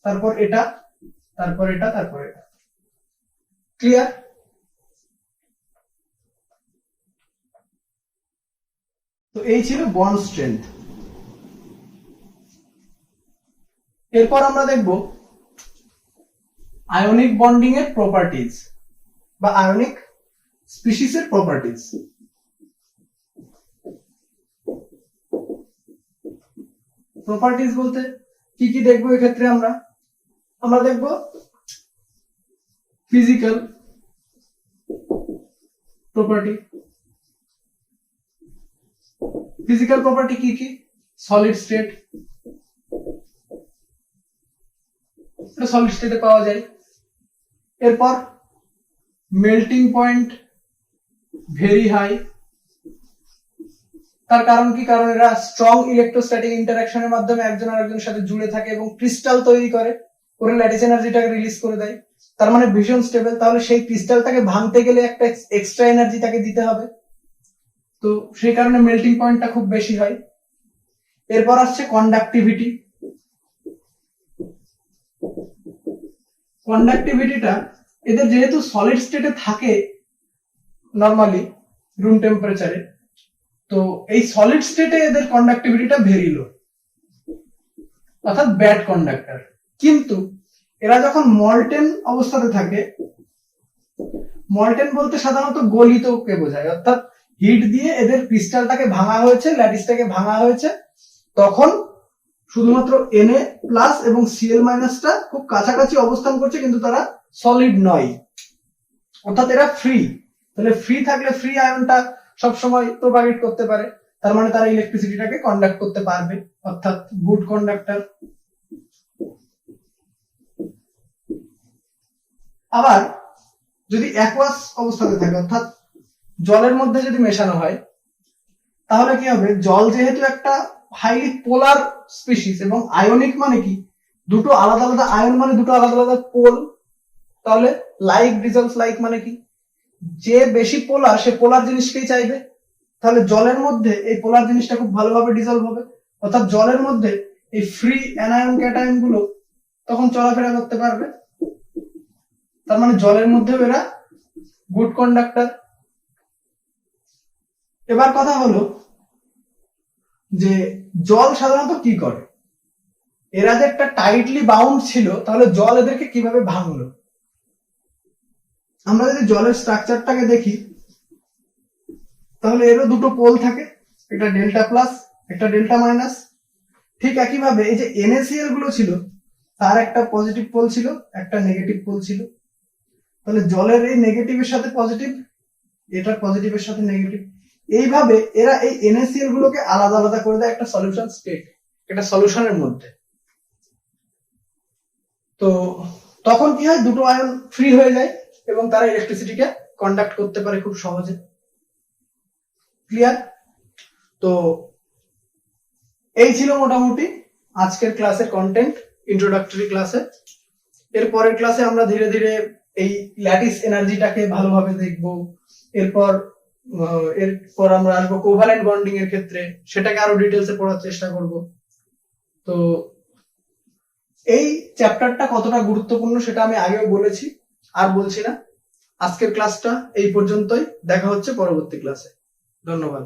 তারপর এটা, তারপর এটা, তারপর এটা। ক্লিয়ার? তো এই ছিল বন্ড স্ট্রেংথ। এরপর আমরা দেখব আয়নিক বন্ডিং এর প্রপার্টিজ বা আয়নিক স্পিসিস এর প্রপার্টিজ। প্রপার্টিজ বলতে কি কি দেখবো এক্ষেত্রে? আমরা দেখব ফিজিক্যাল প্রপার্টি। ফিজিক্যাল প্রপার্টি কি কি? সলিড স্টেট, সলিড স্টেটে পাওয়া যায়। এরপর মেল্টিং পয়েন্ট ভেরি হাই। তার কারণ কি? কারণ এরা স্ট্রং ইলেকট্রোস্ট্যাটিক ইন্টারঅ্যাকশনের মাধ্যমে একজন আরেকজনের সাথে জুড়ে থাকে এবং ক্রিস্টাল তৈরি করে ল্যাটিস এনার্জিটাকে রিলিজ করে দেয়, তার মানে ভীষণ স্টেবল। তাহলে সেই ক্রিস্টালটাকে ভাঙতে গেলে একটা এক্সট্রা এনার্জি তাকে দিতে হবে, তো সেই কারণে মেল্টিং পয়েন্টটা খুব বেশি হয়। এরপর আসছে কন্ডাক্টিভিটি। কন্ডাক্টিভিটিটা এদের যেহেতু সলিড স্টেটে থাকে নরমালি রুম টেম্পারেচারে, তো এই সলিড স্টেটে এদের কন্ডাক্টিভিটিটা ভেরি লো, অর্থাৎ ব্যাড কন্ডাক্টর। কিন্তু এরা যখন মল্টেন অবস্থাতে থাকে, মল্টেন বলতে সাধারণত গলিতকে বোঝায়, অর্থাৎ হিট দিয়ে এদের ক্রিস্টালটাকে ভাঙা হয়েছে, ল্যাটিসটাকে ভাঙা হয়েছে, তখন শুধুমাত্র Na প্লাস এবং Cl মাইনাসটা খুব কাছাকাছি অবস্থান করছে, কিন্তু তারা সলিড নয়, অর্থাৎ এরা ফ্রি। তাহলে ফ্রি থাকলে ফ্রি আয়নটা সবসময় প্রোপাগেট করতে পারে, তার মানে তারা ইলেকট্রিসিটিটাকে কন্ডাক্ট করতে পারবে, অর্থাৎ গুড কন্ডাক্টর। আবার যদি অ্যাকুয়াস অবস্থাতে থাকে অর্থাৎ জলের মধ্যে যদি মেশানো হয় তাহলে কি হবে, জল যেহেতু একটা হাইলি পোলার স্পিসিস এবং আয়নিক মানে কি, দুটো আলাদা আলাদা আয়ন মানে দুটো আলাদা আলাদা পোল, তাহলে লাইক ডিজলভস লাইক মানে কি, যে বেশি পোলার সে পোলার জিনিসকেই চাইবে, তাহলে জলের মধ্যে এই পোলার জিনিসটা খুব ভালোভাবে ডিজলভ হবে, অর্থাৎ জলের মধ্যে এই ফ্রি অ্যানায়ন ক্যাটায়ন গুলো তখন চলাফেরা করতে পারবে, তার মানে জলের মধ্যেও এরা গুড কন্ডাক্টর। এবার কথা হলো যে জল সাধারণত কি করে, এরা যে একটা টাইটলি বাউন্ড ছিল তাহলে জল এদেরকে কিভাবে ভাঙলো। আমরা যদি জলের স্ট্রাকচারটাকে দেখি তাহলে এরও দুটো পোল থাকে, একটা ডেল্টা প্লাস একটা ডেল্টা মাইনাস। ঠিক একইভাবে এই যে NaCl গুলো ছিল তার একটা পজিটিভ পোল ছিল একটা নেগেটিভ পোল ছিল, তাহলে জলের এই নেগেটিভের সাথে পজিটিভ, এটার পজিটিভের সাথে নেগেটিভ, এইভাবে এরা এই NaCl গুলোকে আলাদা আলাদা করে দেয় একটা সলিউশন স্টেট, এটা সলিউশনের মধ্যে। তো তখন কি হয়, দুটো আয়ন ফ্রি হয়ে যায় এবং তারা ইলেকট্রিসিটিকে কন্ডাক্ট করতে পারে খুব সহজে। ক্লিয়ার? তো এই ছিল মোটামুটি আজকের ক্লাসের কন্টেন্ট, ইন্ট্রোডাক্টরি ক্লাসে। এর পরের ক্লাসে আমরা ধীরে ধীরে এই ল্যাটিস এনার্জিটাকে ভালোভাবে দেখব, এরপর আমরা আসবো কোভালেন্ট বন্ডিং এর ক্ষেত্রে, সেটাকে আরো ডিটেলসে পড়ার চেষ্টা করব। তো এই চ্যাপ্টারটা কতটা গুরুত্বপূর্ণ সেটা আমি আগেও বলেছি, আর বলছি না। আজকের ক্লাসটা এই পর্যন্তই, দেখা হচ্ছে পরবর্তী ক্লাসে। ধন্যবাদ।